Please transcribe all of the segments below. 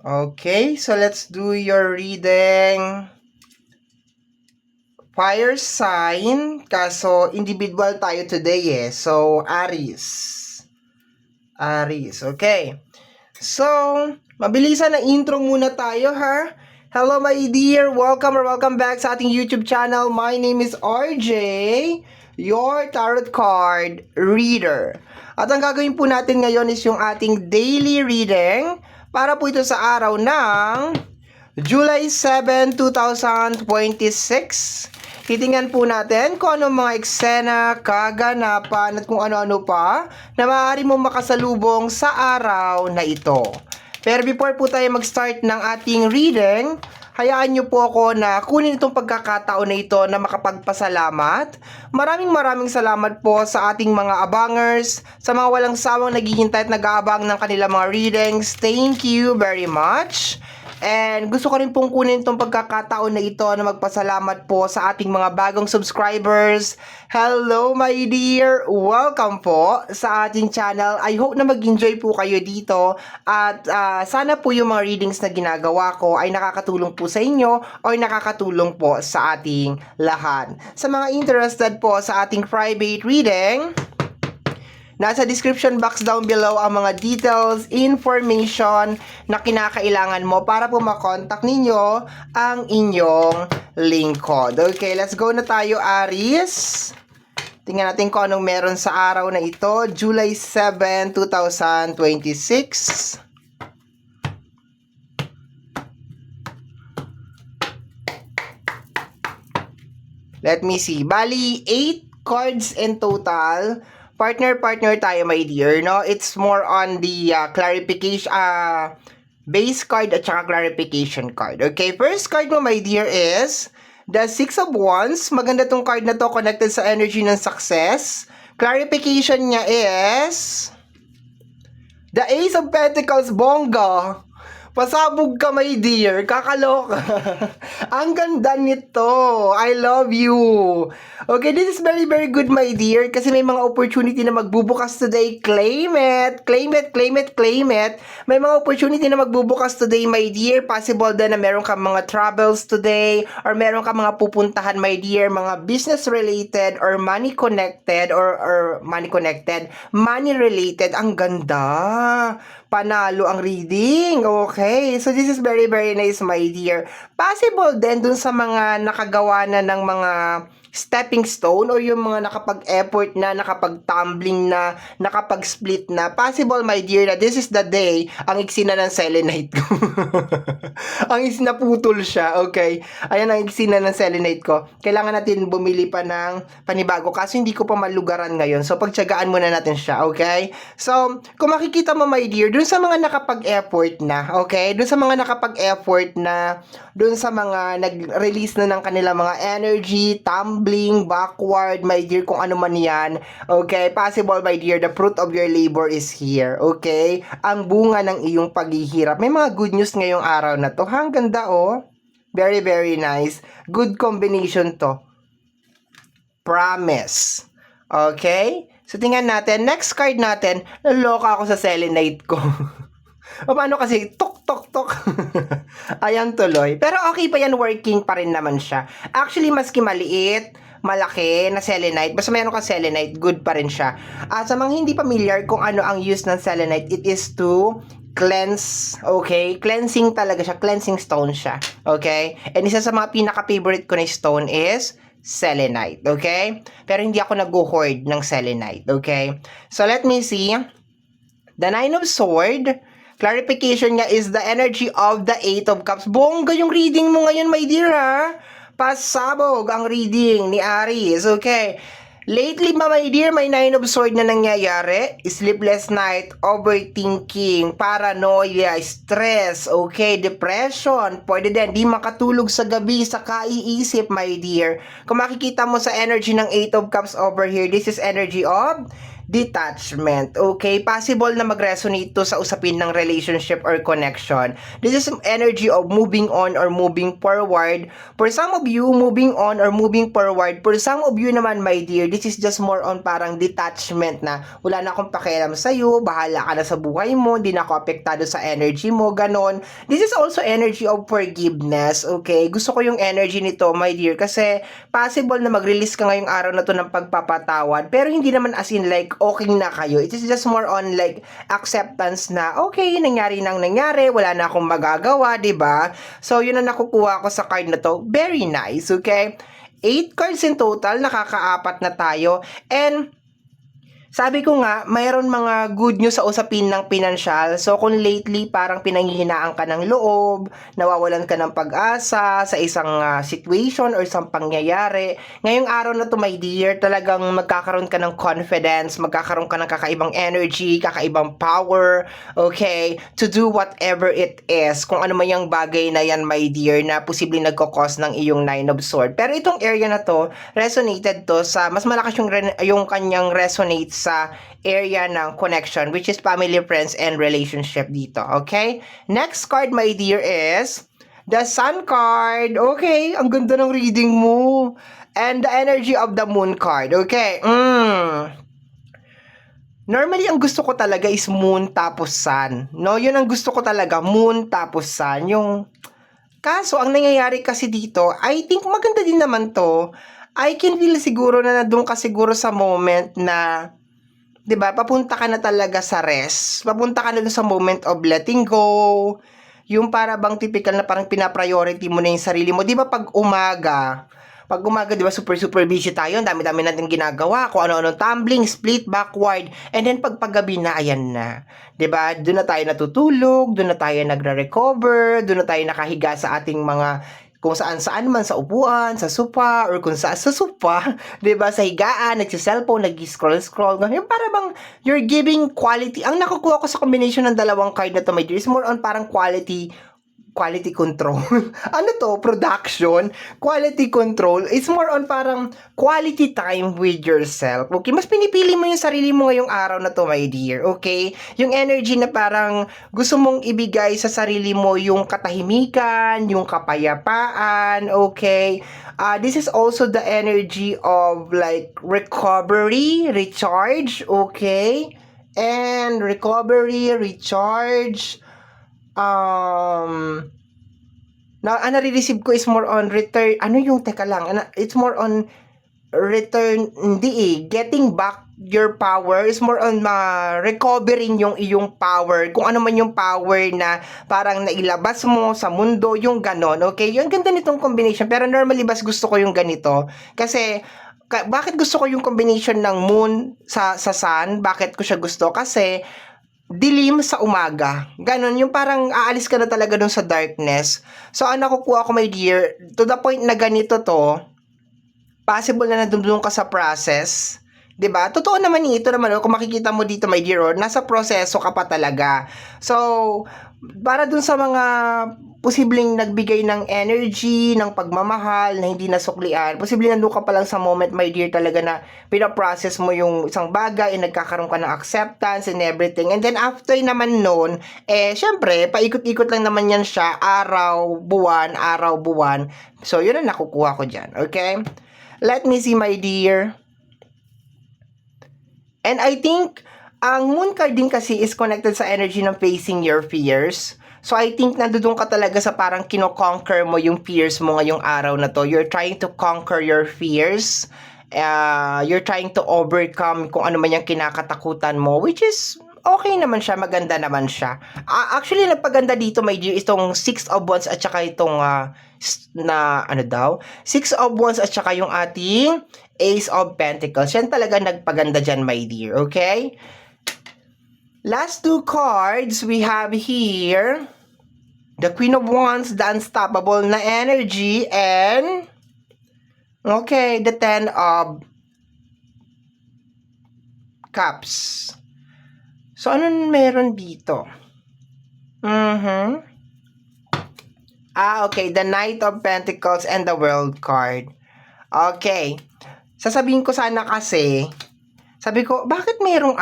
Okay, so let's do your reading. Fire sign, kaso individual tayo today So, Aries. Aries, okay. So, mabilisan na intro muna tayo ha. Hello my dear, welcome or welcome back sa ating YouTube channel. My name is RJ, your tarot card reader. At ang gagawin po natin ngayon is yung ating daily reading para po ito sa araw ng July 7, 2026. Titingnan po natin kung ano mga eksena, kaganapan at kung ano-ano pa na maaari mong makasalubong sa araw na ito. Pero before po tayo mag-start ng ating reading, hayaan niyo po ako na kunin itong pagkakataon na ito na makapagpasalamat. Maraming salamat po sa ating mga abangers, sa mga walang sawang naghihintay at nag-aabang ng kanilang mga readings. Thank you very much. And gusto ko rin pong kunin itong pagkakataon na ito na magpasalamat po sa ating mga bagong subscribers. Hello my dear! Welcome po sa ating channel. I hope na mag-enjoy po kayo dito at sana po yung mga readings na ginagawa ko ay nakakatulong po sa inyo o nakakatulong po sa ating lahat. Sa mga interested po sa ating private reading, nasa description box down below ang mga details, information na kinakailangan mo para po makontak ninyo ang inyong lingkod. Okay, let's go na tayo, Aries. Tingnan natin kung anong meron sa araw na ito, July 7, 2026. Let me see. Bali, 8 cards in total. Partner tayo, my dear, no? It's more on the clarification, base card at saka clarification card. Okay, first card mo, my dear, is the Six of Wands. Maganda tong card na to, connected sa energy ng success. Clarification niya is the Ace of Pentacles, bongga. Pasabog ka, my dear. Kakaloka. Ang ganda nito. I love you. Okay, this is very good, my dear. Kasi may mga opportunity na magbubukas today. Claim it. Claim it. May mga opportunity na magbubukas today, my dear. Possible din na meron ka mga travels today or meron ka mga pupuntahan, my dear. Mga business related or money connected or money connected. Money related. Ang ganda. Panalo ang reading. Okay. So, this is very nice, my dear. Possible din dun sa mga nakagawa na ng mga stepping stone o yung mga nakapag-effort na, nakapag-tumbling na, nakapag-split na. Possible, my dear, na this is the day ang iksi na ng selenite ko. Ang iksi na putol siya. Okay. Ayan ang iksi na ng selenite ko. Kailangan natin bumili pa ng panibago kasi hindi ko pa malugaran ngayon. So, pagtsagaan muna natin siya. Okay. So, kung makikita mo, my dear, dun sa mga nakapag-effort na, okay, dun sa mga nakapag-effort na, dun sa mga nag-release na ng kanilang mga energy, tumbling, backward, my dear, kung ano man yan, okay, possible, my dear, the fruit of your labor is here, okay, ang bunga ng iyong paghihirap. May mga good news ngayong araw na to, ang ganda, oh, very nice, good combination to, promise, okay. So, tingnan natin. Next card natin, naloka ako sa selenite ko. O paano kasi, tok. Ayan tuloy. Pero okay pa yan, working pa rin naman siya. Actually, maski maliit, malaki na selenite, basta mayroon ka selenite, good pa rin siya. At sa mga hindi familiar kung ano ang use ng selenite, it is to cleanse, okay? Cleansing talaga siya, cleansing stone siya, okay? And isa sa mga pinaka-favorite ko na stone is selenite, okay? Pero hindi ako nag-hoard ng selenite, okay? So, let me see. The Nine of Swords, clarification niya is the energy of the Eight of Cups. Bongga yung reading mo ngayon, my dear, ha? Pasabog ang reading ni Aries, okay? Lately, my dear, may Nine of Swords na nangyayari. Sleepless night, overthinking, paranoia, stress, okay, depression. Pwede din, di makatulog sa gabi sa kaiisip, my dear. Kung makikita mo sa energy ng Eight of Cups over here, this is energy of detachment. Okay? Possible na mag-resonate to sa usapin ng relationship or connection. This is energy of moving on or moving forward. For some of you, moving on or moving forward. For some of you naman, my dear, this is just more on parang detachment na wala na akong pakialam sa'yo, bahala ka na sa buhay mo, hindi na ako apektado sa energy mo, ganon. This is also energy of forgiveness. Okay? Gusto ko yung energy nito, my dear, kasi possible na mag-release ka ngayong araw na to ng pagpapatawad, pero hindi naman as in like okay na kayo. It is just more on like acceptance na okay, nangyari nang nangyari, wala na akong magagawa, 'di ba? So yun ang nakukuha ko sa card na to. Very nice, okay? 8 cards in total, nakakaapat na tayo. And sabi ko nga, mayroon mga good news sa usapin ng pinansyal. So, kung lately parang pinanghihinaan ka ng loob, nawawalan ka ng pag-asa sa isang situation or isang pangyayari, ngayong araw na to, my dear, talagang magkakaroon ka ng confidence, magkakaroon ka ng kakaibang energy, kakaibang power, okay, to do whatever it is. Kung ano man yung bagay na yan, my dear, na posibleng nagkakos ng iyong Nine of Swords. Pero itong area na to, resonated to sa, mas malakas yung kanyang resonate sa area ng connection, which is family, friends, and relationship dito. Okay? Next card, my dear, is the Sun card. Okay, ang ganda ng reading mo. And the energy of the Moon card. Okay. Normally, ang gusto ko talaga is Moon tapos Sun. No, yun ang gusto ko talaga. Moon tapos Sun. Yung kaso, ang nangyayari kasi dito, I think maganda din naman to. I can feel siguro na nandun ka siguro sa moment na 'di ba, papunta ka na talaga sa rest. Papunta ka na dun sa moment of letting go. Yung para bang typical na parang pina-priority mo na yung sarili mo. 'Di ba pag umaga, 'di ba super busy tayo, ang dami-dami natin ginagawa, kung ano-ano tumbling, split backward, and then paggabi na, ayan na. 'Di ba? Doon na tayo natutulog, doon na tayo nagre-recover, doon na tayo nakahiga sa ating mga kung saan-saan man, sa upuan, sa sofa, or kung saan sa sofa, 'di ba, sa higaan, nagsi-cellphone, nag-scroll. Yung para bang you're giving quality. Ang nakukuha ko sa combination ng dalawang card na to, my dear, is more on parang quality control. Ano to? Production? Quality control. It's more on parang quality time with yourself. Okay? Mas pinipili mo yung sarili mo ngayong araw na to, my dear. Okay? Yung energy na parang gusto mong ibigay sa sarili mo yung katahimikan, yung kapayapaan. Okay? This is also the energy of like recovery, recharge. Okay? And recovery, recharge, nare-receive ko is more on return, it's more on return, getting back your power is more on recovering yung iyong power, kung ano man yung power na parang nailabas mo sa mundo, yung ganon, okay? Yung ganda nitong combination, pero normally bas gusto ko yung ganito, kasi bakit gusto ko yung combination ng moon sa sun, bakit ko siya gusto? Kasi dilim sa umaga. Ganon, yung parang aalis ka na talaga dun sa darkness. So, ang nakukuha ko, my dear, to the point na ganito to, possible na nandun ka sa process. 'Di ba? Totoo naman ito naman, kung makikita mo dito, my dear, nasa proseso ka pa talaga. So, para dun sa mga posibleng nagbigay ng energy, ng pagmamahal na hindi nasuklian, posibleng nandun ka pa lang sa moment, my dear, talaga na pinaprocess mo yung isang bagay, nagkakaroon ka ng acceptance and everything. And then after naman nun, syempre, paikot-ikot lang naman yan siya, araw, buwan. So, yun ang nakukuha ko dyan, okay? Let me see, my dear. And I think, ang moon card din kasi is connected sa energy ng facing your fears. So, I think nandoon ka talaga sa parang kino-conquer mo yung fears mo ngayong araw na to. You're trying to conquer your fears. You're trying to overcome kung ano man yung kinakatakutan mo, which is okay naman siya, maganda naman siya. Actually, nagpaganda dito, my dear, itong 6 of Wands at saka itong 6 of Wands at saka yung ating Ace of Pentacles. Yan talaga nagpaganda dyan, my dear. Okay? Last 2 cards we have here, the Queen of Wands, the unstoppable na energy, and okay, the 10 of Cups. So, anong meron dito? Okay, the Knight of Pentacles and the World card. Okay. Sasabihin ko sana kasi, Sabi ko, bakit merong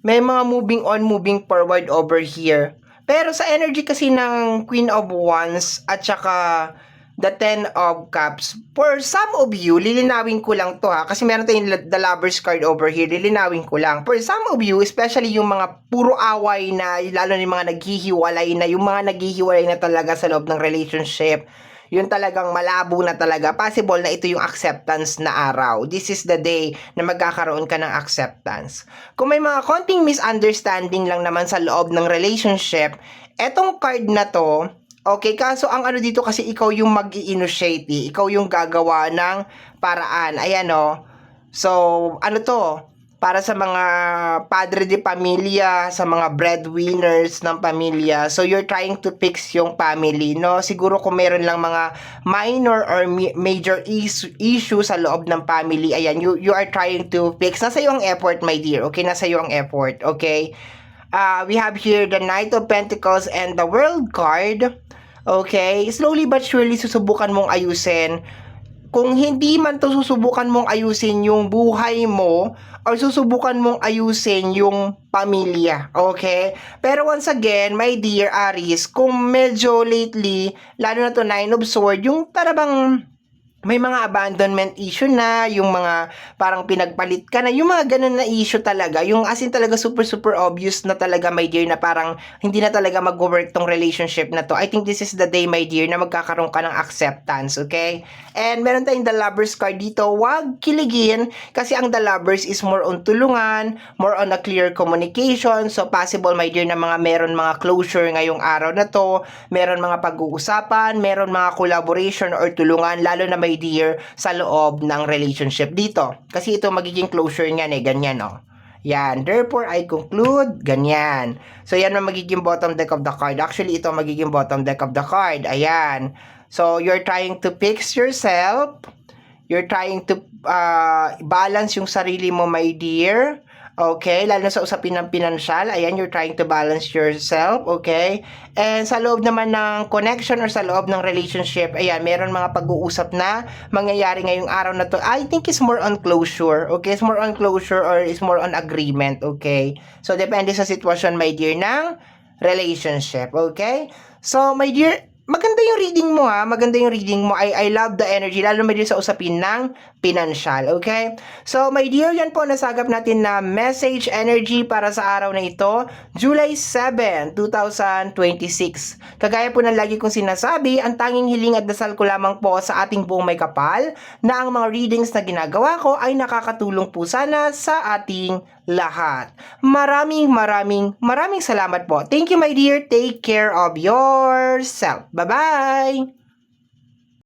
may mga moving on, moving forward over here. Pero sa energy kasi ng Queen of Wands at saka the Ten of Cups, for some of you, lilinawin ko lang to ha, kasi meron tayong the Lovers card over here, lilinawin ko lang. For some of you, especially yung mga puro away na, lalo na yung mga naghihiwalay na, yung mga naghihiwalay na talaga sa loob ng relationship, yun talagang malabo na talaga, possible na ito yung acceptance na araw. This is the day na magkakaroon ka ng acceptance. Kung may mga konting misunderstanding lang naman sa loob ng relationship, etong card na to, okay, kaso ang dito kasi ikaw yung mag-i-initiate, ikaw yung gagawa ng paraan. Ayan So, to? Para sa mga padre de pamilya, sa mga breadwinners ng pamilya. So, you're trying to fix yung family, no? Siguro kung meron lang mga minor or major issue sa loob ng family, ayan, you are trying to fix. Nasa iyo ang effort, my dear. Okay, nasa iyo ang effort. Okay? We have here the Knight of Pentacles and the World card. Okay? Slowly but surely, susubukan mong ayusin. Kung hindi man to susubukan mong ayusin yung buhay mo or susubukan mong ayusin yung pamilya, okay? Pero once again, my dear Aries, kung medyo lately, lalo na to 9 of Swords, yung tarabang may mga abandonment issue na, yung mga parang pinagpalit ka na, yung mga ganun na issue talaga, yung as in talaga super obvious na talaga, my dear, na parang hindi na talaga mag-work tong relationship na to. I think this is the day, my dear, na magkakaroon ka ng acceptance, okay? And meron tayong the Lovers card dito. Wag kiligin kasi ang the Lovers is more on tulungan, more on a clear communication. So possible, my dear, na meron mga closure ngayong araw na to, meron mga pag-uusapan, meron mga collaboration or tulungan, lalo na my dear, sa loob ng relationship dito. Kasi ito magiging closure niyan ganyan Yan. Therefore, I conclude, ganyan. So, yan ang magiging bottom deck of the card. Actually, ito magiging bottom deck of the card. Ayan. So, you're trying to fix yourself. You're trying to balance yung sarili mo, my dear. Okay, lalo na sa usapin ng pinansyal, ayan, you're trying to balance yourself, okay? And sa loob naman ng connection or sa loob ng relationship, ayan, meron mga pag-uusap na mangyayari ngayong araw na to. I think it's more on closure, okay? It's more on closure or it's more on agreement, okay? So, depende sa sitwasyon, my dear, ng relationship, okay? So, my dear, maganda yung reading mo maganda yung reading mo. I love the energy, lalo my dear sa usapin ng pinansyal, okay? So, my dear, yan po nasagap natin na message energy para sa araw na ito, July 7, 2026. Kagaya po ng lagi kong sinasabi, ang tanging hiling at dasal ko lamang po sa ating buong may kapal na ang mga readings na ginagawa ko ay nakakatulong po sana sa ating lahat. Maraming salamat po. Thank you, my dear. Take care of yourself. Bye-bye!